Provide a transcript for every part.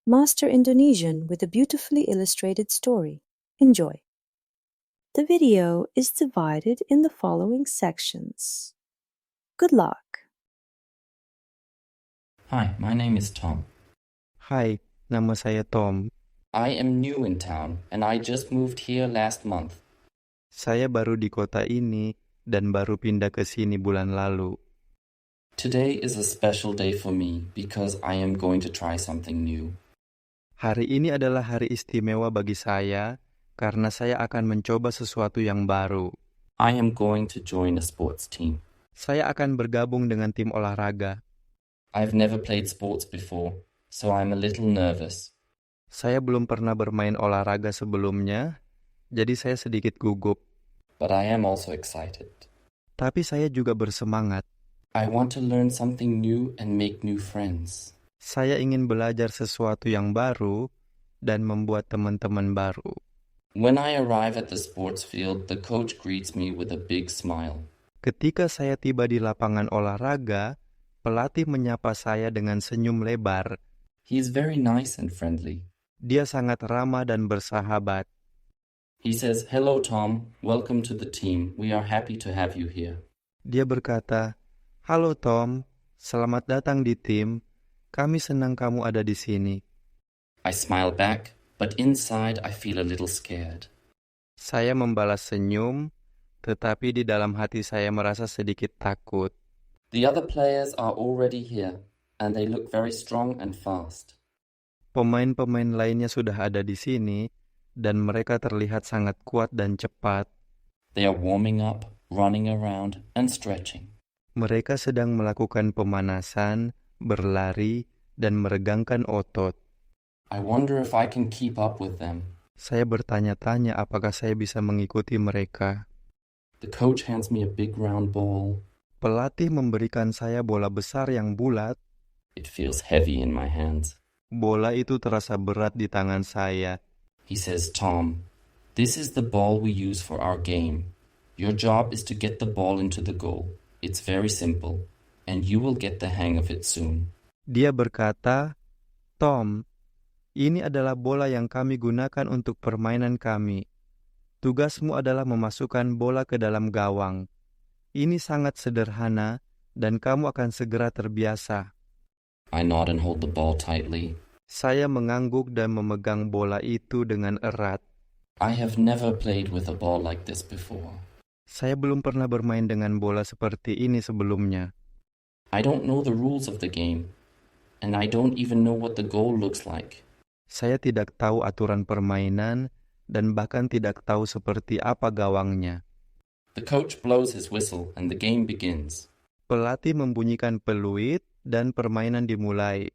Master Indonesian with a beautifully illustrated story. Enjoy. The video is divided in the following sections. Good luck. Hi, my name is Tom. Hai, nama saya Tom. I am new in town and I just moved here last month. Saya baru di kota ini dan baru pindah ke sini bulan lalu. Today is a special day for me because I am going to try something new. Hari ini adalah hari istimewa bagi saya karena saya akan mencoba sesuatu yang baru. I am going to join a sports team. Saya akan bergabung dengan tim olahraga. I've never played sports before, so I'm a little nervous. Saya belum pernah bermain olahraga sebelumnya, jadi saya sedikit gugup. But I am also excited. Tapi saya juga bersemangat. I want to learn something new and make new friends. Saya ingin belajar sesuatu yang baru dan membuat teman-teman baru. When I arrive at the sports field, the coach greets me with a big smile. Ketika saya tiba di lapangan olahraga, pelatih menyapa saya dengan senyum lebar. He is very nice and friendly. Dia sangat ramah dan bersahabat. He says, "Hello, Tom. Welcome to the team. We are happy to have you here." Dia berkata, "Halo Tom, selamat datang di tim. Kami senang kamu ada di sini." I smile back, but inside I feel a little scared. Saya membalas senyum, tetapi di dalam hati saya merasa sedikit takut. The other players are already here, and they look very strong and fast. Pemain-pemain lainnya sudah ada di sini, dan mereka terlihat sangat kuat dan cepat. They are warming up, running around, and stretching. Mereka sedang melakukan pemanasan, berlari, dan meregangkan otot. I wonder if I can keep up with them. Saya bertanya-tanya apakah saya bisa mengikuti mereka. The coach hands me a big round ball. Pelatih memberikan saya bola besar yang bulat. It feels heavy in my hands. Bola itu terasa berat di tangan saya. He says, "Tom, this is the ball we use for our game. Your job is to get the ball into the goal. It's very simple, and you will get the hang of it soon." Dia berkata, "Tom, ini adalah bola yang kami gunakan untuk permainan kami. Tugasmu adalah memasukkan bola ke dalam gawang. Ini sangat sederhana, dan kamu akan segera terbiasa." I nod and hold the ball tightly. Saya mengangguk dan memegang bola itu dengan erat. I have never played with a ball like this before. Saya belum pernah bermain dengan bola seperti ini sebelumnya. I don't know the rules of the game, and I don't even know what the goal looks like. Saya tidak tahu aturan permainan dan bahkan tidak tahu seperti apa gawangnya. The coach blows his whistle and the game begins. Pelatih membunyikan peluit dan permainan dimulai.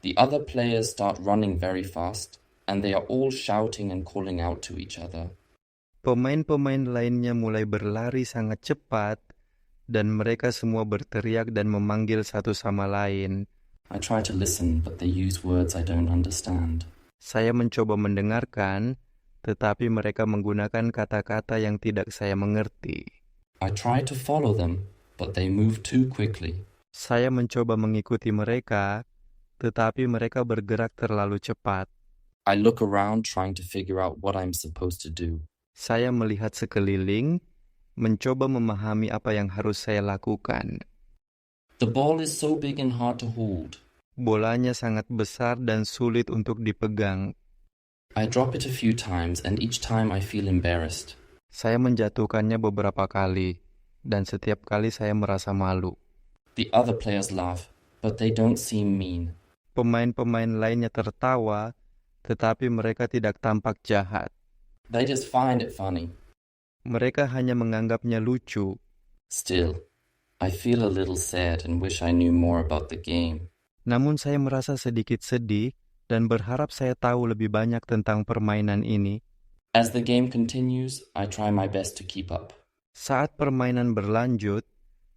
The other players start running very fast, and they are all shouting and calling out to each other. Pemain-pemain lainnya mulai berlari sangat cepat, dan mereka semua berteriak dan memanggil satu sama lain. I try to listen, but they use words I don't understand. Saya mencoba mendengarkan, tetapi mereka menggunakan kata-kata yang tidak saya mengerti. I try to follow them, but they move too quickly. Saya mencoba mengikuti mereka, tetapi mereka bergerak terlalu cepat. I look around trying to figure out what I'm supposed to do. Saya melihat sekeliling, mencoba memahami apa yang harus saya lakukan. The ball is so big and hard to hold. Bolanya sangat besar dan sulit untuk dipegang. I drop it a few times, and each time I feel embarrassed. Saya menjatuhkannya beberapa kali, dan setiap kali saya merasa malu. The other players laugh, but they don't seem mean. Pemain-pemain lainnya tertawa, tetapi mereka tidak tampak jahat. They just find it funny. Mereka hanya menganggapnya lucu. Still, I feel a little sad and wish I knew more about the game. Namun saya merasa sedikit sedih dan berharap saya tahu lebih banyak tentang permainan ini. As the game continues, I try my best to keep up. Saat permainan berlanjut,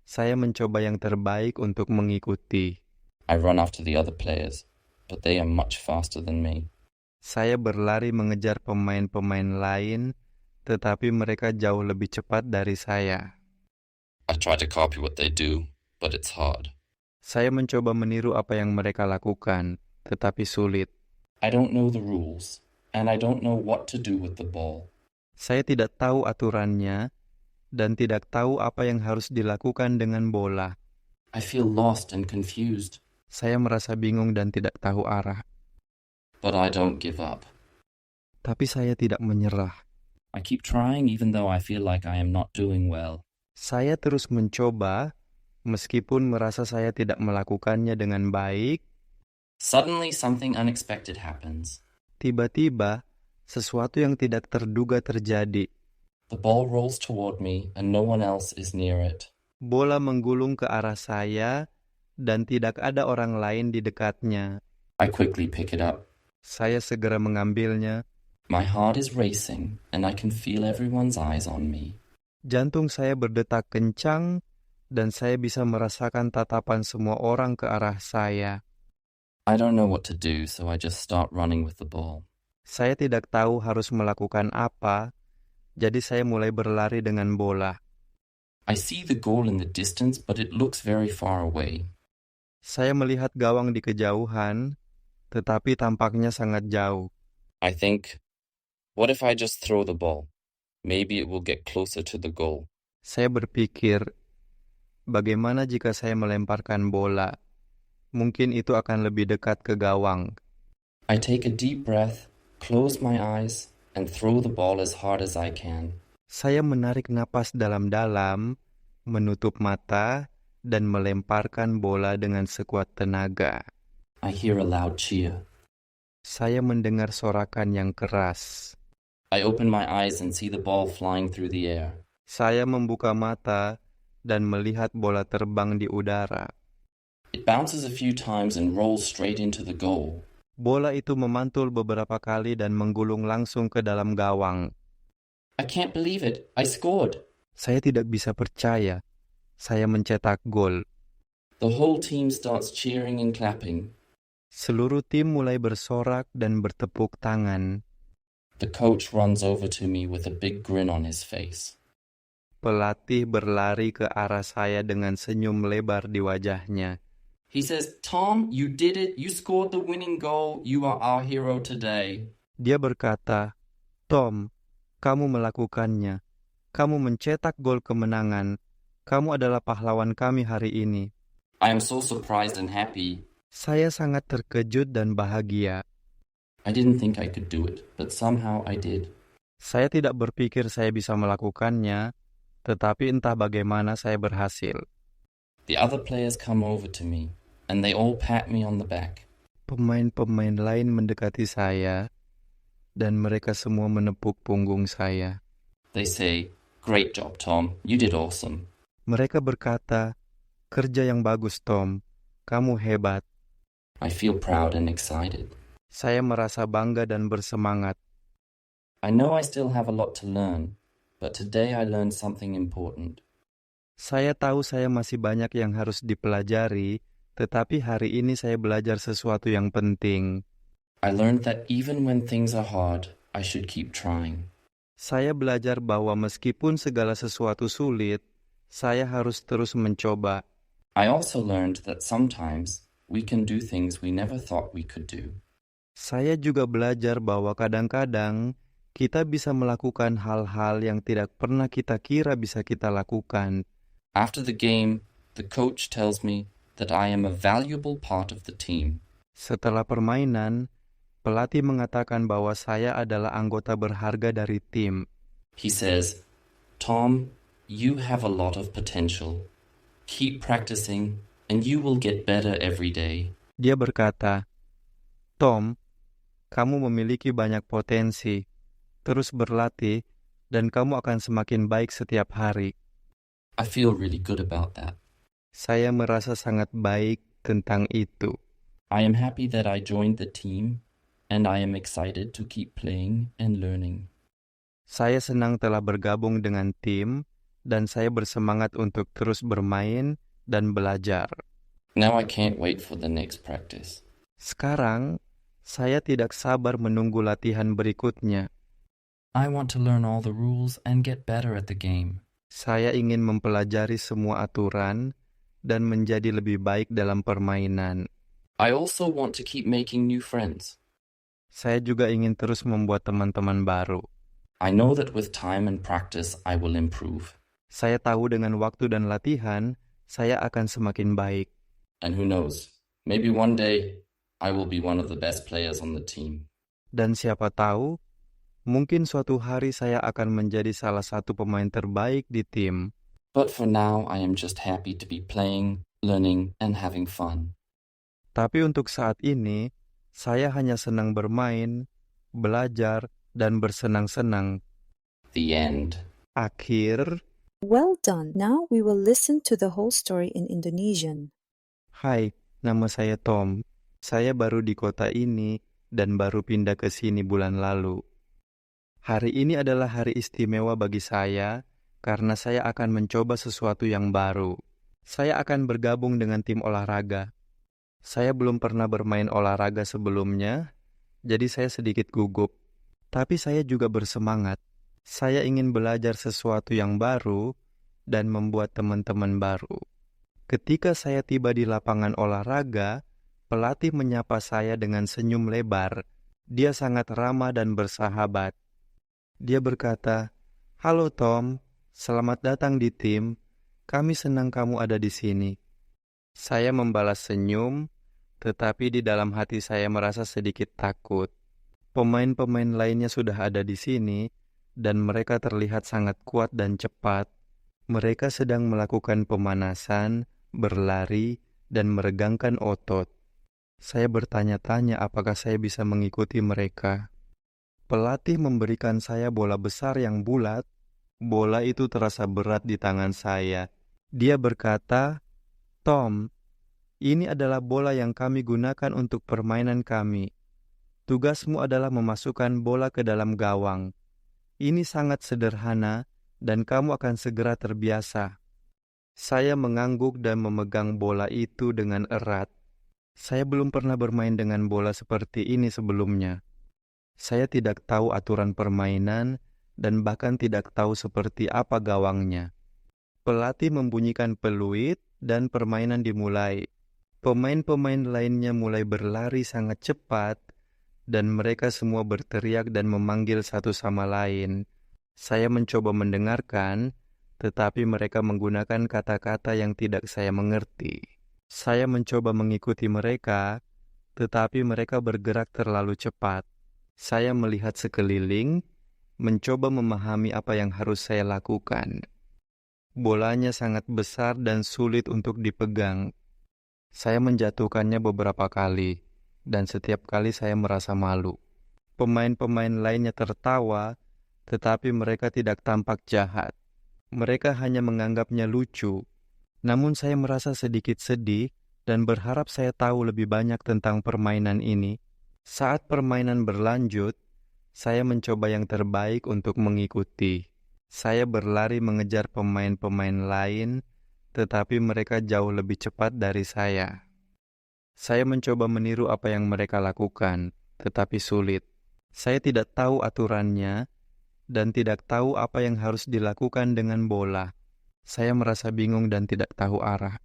saya mencoba yang terbaik untuk mengikuti. I run after the other players, but they are much faster than me. Saya berlari mengejar pemain-pemain lain, tetapi mereka jauh lebih cepat dari saya. I try to copy what they do, but it's hard. Saya mencoba meniru apa yang mereka lakukan, tetapi sulit. I don't know the rules, and I don't know what to do with the ball. Saya tidak tahu aturannya dan tidak tahu apa yang harus dilakukan dengan bola. I feel lost and confused, Saya merasa bingung dan tidak tahu arah. but I don't give up. Tapi saya tidak menyerah. I keep trying even though I feel like I am not doing well. Saya terus mencoba, meskipun merasa saya tidak melakukannya dengan baik. Suddenly, something unexpected happens. Tiba-tiba, sesuatu yang tidak terduga terjadi. The ball rolls toward me, and no one else is near it. Bola menggulung ke arah saya, dan tidak ada orang lain di dekatnya. I quickly pick it up. Saya segera mengambilnya. My heart is racing, and I can feel everyone's eyes on me. Jantung saya berdetak kencang, dan saya bisa merasakan tatapan semua orang ke arah saya. I don't know what to do, so I just start running with the ball. Saya tidak tahu harus melakukan apa, jadi saya mulai berlari dengan bola. I see the goal in the distance, but it looks very far away. Saya melihat gawang di kejauhan, tetapi tampaknya sangat jauh. I think, what if I just throw the ball? Maybe it will get closer to the goal. Saya berpikir, bagaimana jika saya melemparkan bola? Mungkin itu akan lebih dekat ke gawang. I take a deep breath, close my eyes, and throw the ball as hard as I can. Saya menarik napas dalam-dalam, menutup mata, dan melemparkan bola dengan sekuat tenaga. I hear a loud cheer. Saya mendengar sorakan yang keras. I open my eyes and see the ball flying through the air. Saya membuka mata dan melihat bola terbang di udara. It bounces a few times and rolls straight into the goal. Bola itu memantul beberapa kali dan menggulung langsung ke dalam gawang. I can't believe it. I scored. Saya tidak bisa percaya. Saya mencetak gol. The whole team starts cheering and clapping. Seluruh tim mulai bersorak dan bertepuk tangan. The coach runs over to me with a big grin on his face. Pelatih berlari ke arah saya dengan senyum lebar di wajahnya. He says, "Tom, you did it. You scored the winning goal. You are our hero today." Dia berkata, "Tom, kamu melakukannya. Kamu mencetak gol kemenangan. Kamu adalah pahlawan kami hari ini." I am so surprised and happy. Saya sangat terkejut dan bahagia. I didn't think I could do it, but somehow I did. Saya tidak berpikir saya bisa melakukannya, tetapi entah bagaimana saya berhasil. The other players come over to me, and they all pat me on the back. Pemain-pemain lain mendekati saya, dan mereka semua menepuk punggung saya. They say, "Great job, Tom. You did awesome." Mereka berkata, "Kerja yang bagus, Tom. Kamu hebat." I feel proud and excited. Saya merasa bangga dan bersemangat. I know I still have a lot to learn, but today I learned something important. Saya tahu saya masih banyak yang harus dipelajari, tetapi hari ini saya belajar sesuatu yang penting. I learned that even when things are hard, I should keep trying. Saya belajar bahwa meskipun segala sesuatu sulit, saya harus terus mencoba. I also learned that sometimes we can do things we never thought we could do. Saya juga belajar bahwa kadang-kadang kita bisa melakukan hal-hal yang tidak pernah kita kira bisa kita lakukan. After the game, the coach tells me that I am a valuable part of the team. Setelah permainan, pelatih mengatakan bahwa saya adalah anggota berharga dari tim. He says, "Tom, you have a lot of potential. Keep practicing, and you will get better every day." Dia berkata, "Tom, kamu memiliki banyak potensi. Terus berlatih, dan kamu akan semakin baik setiap hari." I feel really good about that. Saya merasa sangat baik tentang itu. I am happy that I joined the team, and I am excited to keep playing and learning. Saya senang telah bergabung dengan tim, dan saya bersemangat untuk terus bermain dan belajar. Now I can't wait for the next practice. Sekarang, saya tidak sabar menunggu latihan berikutnya. I want to learn all the rules and get better at the game. Saya ingin mempelajari semua aturan dan menjadi lebih baik dalam permainan. I also want to keep making new friends. Saya juga ingin terus membuat teman-teman baru. I know that with time and practice, I will improve. Saya tahu dengan waktu dan latihan, saya akan semakin baik. And who knows, maybe one day I will be one of the best players on the team. Dan siapa tahu, mungkin suatu hari saya akan menjadi salah satu pemain terbaik di tim. But for now, I am just happy to be playing, learning, and having fun. Tapi untuk saat ini, saya hanya senang bermain, belajar, dan bersenang-senang. The end. Akhir. Well done. Now we will listen to the whole story in Indonesian. Hai, nama saya Tom. Saya baru di kota ini dan baru pindah ke sini bulan lalu. Hari ini adalah hari istimewa bagi saya karena saya akan mencoba sesuatu yang baru. Saya akan bergabung dengan tim olahraga. Saya belum pernah bermain olahraga sebelumnya, jadi saya sedikit gugup. Tapi saya juga bersemangat. Saya ingin belajar sesuatu yang baru dan membuat teman-teman baru. Ketika saya tiba di lapangan olahraga, pelatih menyapa saya dengan senyum lebar. Dia sangat ramah dan bersahabat. Dia berkata, "Halo Tom, selamat datang di tim. Kami senang kamu ada di sini." Saya membalas senyum, tetapi di dalam hati saya merasa sedikit takut. Pemain-pemain lainnya sudah ada di sini, dan mereka terlihat sangat kuat dan cepat. Mereka sedang melakukan pemanasan, berlari, dan meregangkan otot. Saya bertanya-tanya apakah saya bisa mengikuti mereka. Pelatih memberikan saya bola besar yang bulat. Bola itu terasa berat di tangan saya. Dia berkata, "Tom, ini adalah bola yang kami gunakan untuk permainan kami. Tugasmu adalah memasukkan bola ke dalam gawang. Ini sangat sederhana dan kamu akan segera terbiasa." Saya mengangguk dan memegang bola itu dengan erat. Saya belum pernah bermain dengan bola seperti ini sebelumnya. Saya tidak tahu aturan permainan dan bahkan tidak tahu seperti apa gawangnya. Pelatih membunyikan peluit dan permainan dimulai. Pemain-pemain lainnya mulai berlari sangat cepat dan mereka semua berteriak dan memanggil satu sama lain. Saya mencoba mendengarkan, tetapi mereka menggunakan kata-kata yang tidak saya mengerti. Saya mencoba mengikuti mereka, tetapi mereka bergerak terlalu cepat. Saya melihat sekeliling, mencoba memahami apa yang harus saya lakukan. Bolanya sangat besar dan sulit untuk dipegang. Saya menjatuhkannya beberapa kali, dan setiap kali saya merasa malu. Pemain-pemain lainnya tertawa, tetapi mereka tidak tampak jahat. Mereka hanya menganggapnya lucu. Namun saya merasa sedikit sedih dan berharap saya tahu lebih banyak tentang permainan ini. Saat permainan berlanjut, saya mencoba yang terbaik untuk mengikuti. Saya berlari mengejar pemain-pemain lain, tetapi mereka jauh lebih cepat dari saya. Saya mencoba meniru apa yang mereka lakukan, tetapi sulit. Saya tidak tahu aturannya dan tidak tahu apa yang harus dilakukan dengan bola. Saya merasa bingung dan tidak tahu arah.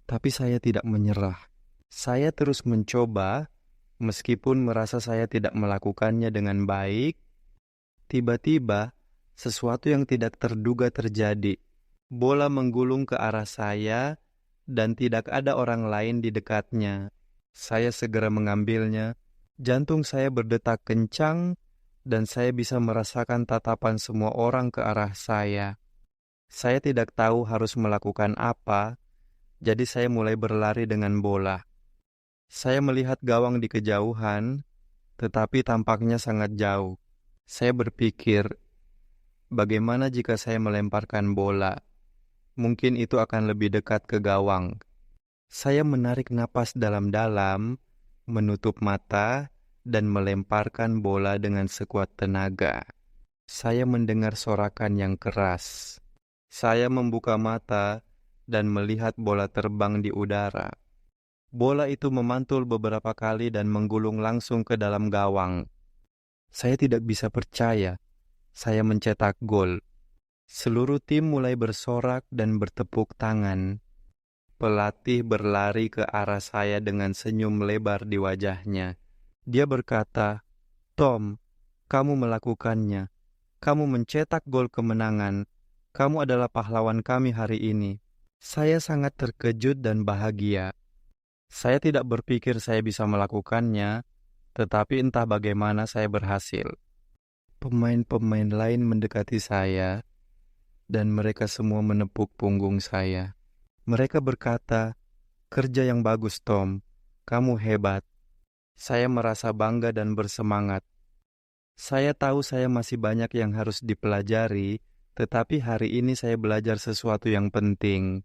Tapi saya tidak menyerah. Saya terus mencoba, meskipun merasa saya tidak melakukannya dengan baik. Tiba-tiba, sesuatu yang tidak terduga terjadi. Bola menggulung ke arah saya, dan tidak ada orang lain di dekatnya. Saya segera mengambilnya. Jantung saya berdetak kencang, dan saya bisa merasakan tatapan semua orang ke arah saya. Saya tidak tahu harus melakukan apa, jadi saya mulai berlari dengan bola. Saya melihat gawang di kejauhan, tetapi tampaknya sangat jauh. Saya berpikir, bagaimana jika saya melemparkan bola? Mungkin itu akan lebih dekat ke gawang. Saya menarik napas dalam-dalam, menutup mata, dan melemparkan bola dengan sekuat tenaga. Saya mendengar sorakan yang keras. Saya membuka mata dan melihat bola terbang di udara. Bola itu memantul beberapa kali dan menggulung langsung ke dalam gawang. Saya tidak bisa percaya. Saya mencetak gol. Seluruh tim mulai bersorak dan bertepuk tangan. Pelatih berlari ke arah saya dengan senyum lebar di wajahnya. Dia berkata, "Tom, kamu melakukannya. Kamu mencetak gol kemenangan. Kamu adalah pahlawan kami hari ini." Saya sangat terkejut dan bahagia. Saya tidak berpikir saya bisa melakukannya, tetapi entah bagaimana saya berhasil. Pemain-pemain lain mendekati saya, dan mereka semua menepuk punggung saya. Mereka berkata, "Kerja yang bagus, Tom. Kamu hebat." Saya merasa bangga dan bersemangat. Saya tahu saya masih banyak yang harus dipelajari, tetapi hari ini saya belajar sesuatu yang penting.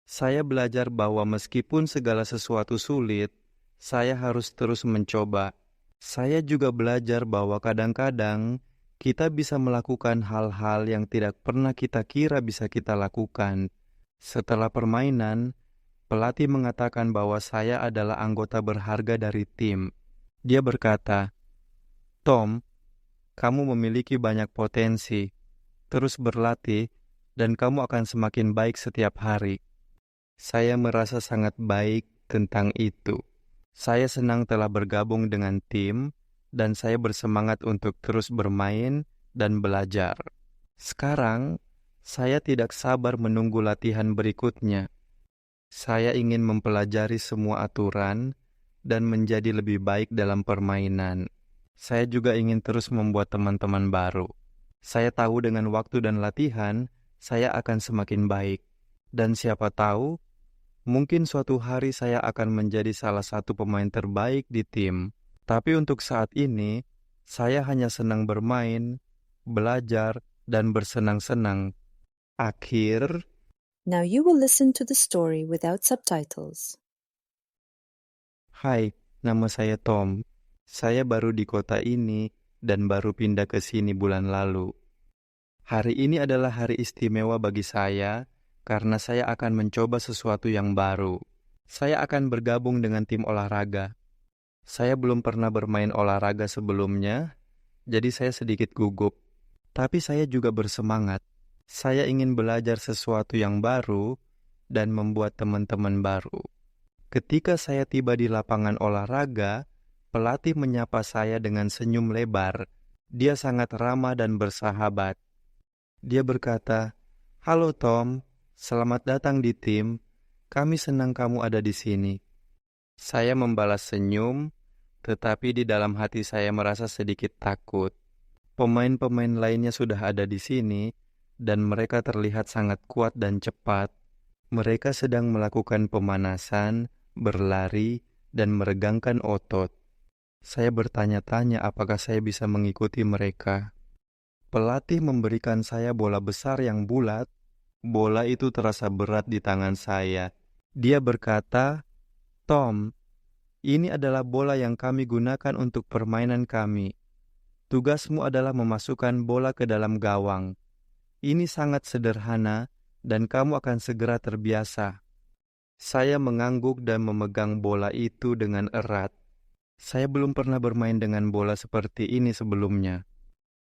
Saya belajar bahwa meskipun segala sesuatu sulit, saya harus terus mencoba. Saya juga belajar bahwa kadang-kadang kita bisa melakukan hal-hal yang tidak pernah kita kira bisa kita lakukan. Setelah permainan, pelatih mengatakan bahwa saya adalah anggota berharga dari tim. Dia berkata, "Tom, kamu memiliki banyak potensi. Terus berlatih, dan kamu akan semakin baik setiap hari." Saya merasa sangat baik tentang itu. Saya senang telah bergabung dengan tim, dan saya bersemangat untuk terus bermain dan belajar. Sekarang, saya tidak sabar menunggu latihan berikutnya. Saya ingin mempelajari semua aturan dan menjadi lebih baik dalam permainan. Saya juga ingin terus membuat teman-teman baru. Saya tahu dengan waktu dan latihan, saya akan semakin baik. Dan siapa tahu, mungkin suatu hari saya akan menjadi salah satu pemain terbaik di tim. Tapi untuk saat ini, saya hanya senang bermain, belajar, dan bersenang-senang. Akhir. Now you will listen to the story without subtitles. Hai, nama saya Tom. Saya baru di kota ini dan baru pindah ke sini bulan lalu. Hari ini adalah hari istimewa bagi saya karena saya akan mencoba sesuatu yang baru. Saya akan bergabung dengan tim olahraga. Saya belum pernah bermain olahraga sebelumnya, jadi saya sedikit gugup. Tapi saya juga bersemangat. Saya ingin belajar sesuatu yang baru dan membuat teman-teman baru. Ketika saya tiba di lapangan olahraga, pelatih menyapa saya dengan senyum lebar. Dia sangat ramah dan bersahabat. Dia berkata, "Halo Tom, selamat datang di tim. Kami senang kamu ada di sini." Saya membalas senyum, tetapi di dalam hati saya merasa sedikit takut. Pemain-pemain lainnya sudah ada di sini, dan mereka terlihat sangat kuat dan cepat. Mereka sedang melakukan pemanasan, berlari, dan meregangkan otot. Saya bertanya-tanya apakah saya bisa mengikuti mereka. Pelatih memberikan saya bola besar yang bulat. Bola itu terasa berat di tangan saya. Dia berkata, "Tom, ini adalah bola yang kami gunakan untuk permainan kami. Tugasmu adalah memasukkan bola ke dalam gawang. Ini sangat sederhana dan kamu akan segera terbiasa." Saya mengangguk dan memegang bola itu dengan erat. Saya belum pernah bermain dengan bola seperti ini sebelumnya.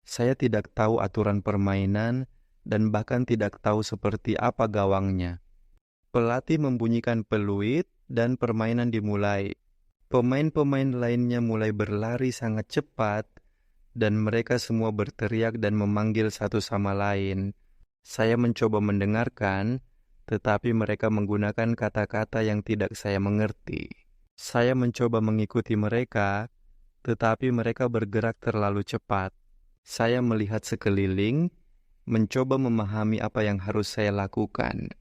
Saya tidak tahu aturan permainan dan bahkan tidak tahu seperti apa gawangnya. Pelatih membunyikan peluit dan permainan dimulai. Pemain-pemain lainnya mulai berlari sangat cepat dan mereka semua berteriak dan memanggil satu sama lain. Saya mencoba mendengarkan, tetapi mereka menggunakan kata-kata yang tidak saya mengerti. Saya mencoba mengikuti mereka, tetapi mereka bergerak terlalu cepat. Saya melihat sekeliling, mencoba memahami apa yang harus saya lakukan.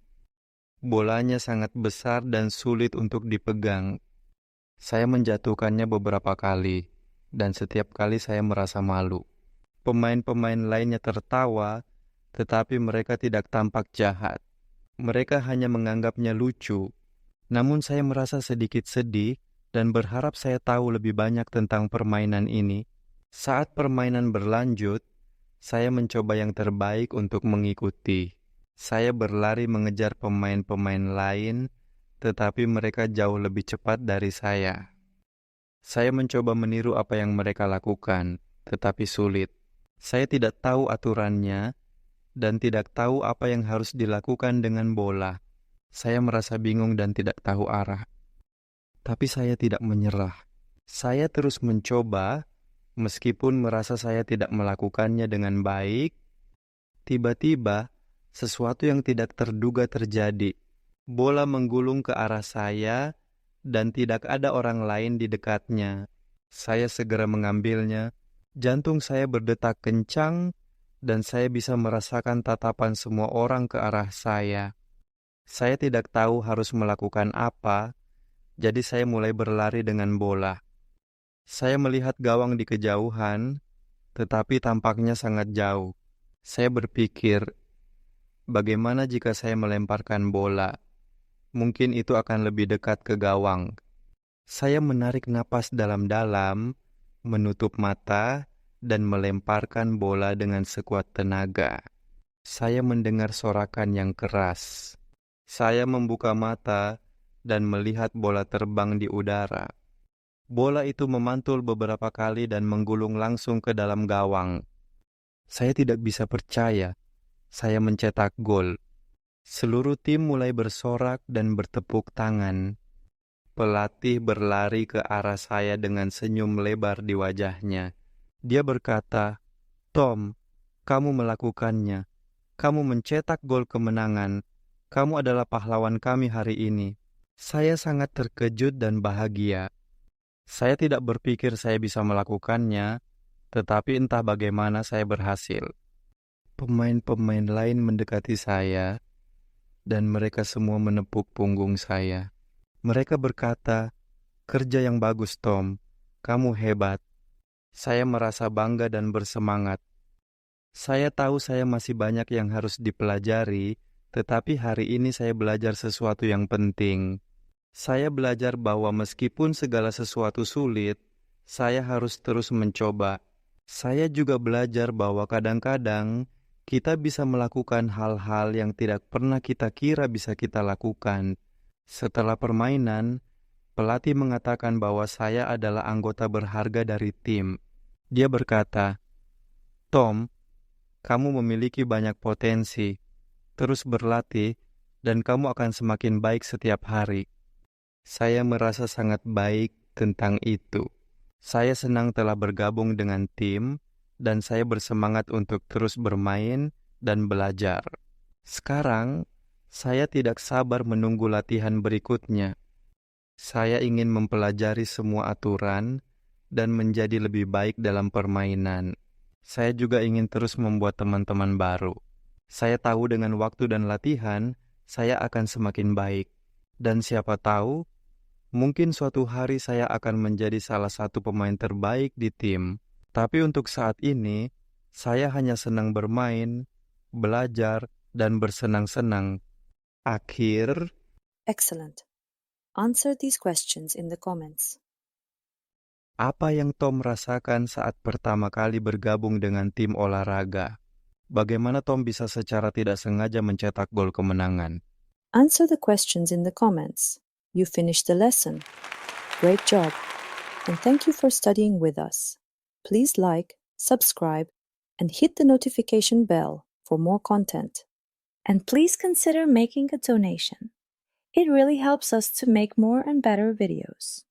Bolanya sangat besar dan sulit untuk dipegang. Saya menjatuhkannya beberapa kali, dan setiap kali saya merasa malu. Pemain-pemain lainnya tertawa, tetapi mereka tidak tampak jahat. Mereka hanya menganggapnya lucu. Namun saya merasa sedikit sedih dan berharap saya tahu lebih banyak tentang permainan ini. Saat permainan berlanjut, saya mencoba yang terbaik untuk mengikuti. Saya berlari mengejar pemain-pemain lain, tetapi mereka jauh lebih cepat dari saya. Saya mencoba meniru apa yang mereka lakukan, tetapi sulit. Saya tidak tahu aturannya dan tidak tahu apa yang harus dilakukan dengan bola. Saya merasa bingung dan tidak tahu arah. Tapi saya tidak menyerah. Saya terus mencoba, meskipun merasa saya tidak melakukannya dengan baik. Tiba-tiba, sesuatu yang tidak terduga terjadi. Bola menggulung ke arah saya dan tidak ada orang lain di dekatnya. Saya segera mengambilnya. Jantung saya berdetak kencang dan saya bisa merasakan tatapan semua orang ke arah saya. Saya tidak tahu harus melakukan apa, jadi saya mulai berlari dengan bola. Saya melihat gawang di kejauhan, tetapi tampaknya sangat jauh. Saya berpikir, bagaimana jika saya melemparkan bola? Mungkin itu akan lebih dekat ke gawang. Saya menarik napas dalam-dalam, menutup mata, dan melemparkan bola dengan sekuat tenaga. Saya mendengar sorakan yang keras. Saya membuka mata dan melihat bola terbang di udara. Bola itu memantul beberapa kali dan menggulung langsung ke dalam gawang. Saya tidak bisa percaya. Saya mencetak gol. Seluruh tim mulai bersorak dan bertepuk tangan. Pelatih berlari ke arah saya dengan senyum lebar di wajahnya. Dia berkata, "Tom, kamu melakukannya. Kamu mencetak gol kemenangan. Kamu adalah pahlawan kami hari ini." Saya sangat terkejut dan bahagia. Saya tidak berpikir saya bisa melakukannya, tetapi entah bagaimana saya berhasil. Pemain-pemain lain mendekati saya, dan mereka semua menepuk punggung saya. Mereka berkata, "Kerja yang bagus, Tom. Kamu hebat." Saya merasa bangga dan bersemangat. Saya tahu saya masih banyak yang harus dipelajari, tetapi hari ini saya belajar sesuatu yang penting. Saya belajar bahwa meskipun segala sesuatu sulit, saya harus terus mencoba. Saya juga belajar bahwa kadang-kadang kita bisa melakukan hal-hal yang tidak pernah kita kira bisa kita lakukan. Setelah permainan, pelatih mengatakan bahwa saya adalah anggota berharga dari tim. Dia berkata, "Tom, kamu memiliki banyak potensi. Terus berlatih, dan kamu akan semakin baik setiap hari." Saya merasa sangat baik tentang itu. Saya senang telah bergabung dengan tim, dan saya bersemangat untuk terus bermain dan belajar. Sekarang, saya tidak sabar menunggu latihan berikutnya. Saya ingin mempelajari semua aturan dan menjadi lebih baik dalam permainan. Saya juga ingin terus membuat teman-teman baru. Saya tahu dengan waktu dan latihan, saya akan semakin baik. Dan siapa tahu, mungkin suatu hari saya akan menjadi salah satu pemain terbaik di tim. Tapi untuk saat ini, saya hanya senang bermain, belajar, dan bersenang-senang. Akhir, Excellent. Answer these questions in the comments. apa yang Tom rasakan saat pertama kali bergabung dengan tim olahraga? Bagaimana Tom bisa secara tidak sengaja mencetak gol kemenangan? Answer the questions in the comments. You finished the lesson. Great job. And thank you for studying with us. Please like, subscribe, and hit the notification bell for more content. And please consider making a donation. It really helps us to make more and better videos.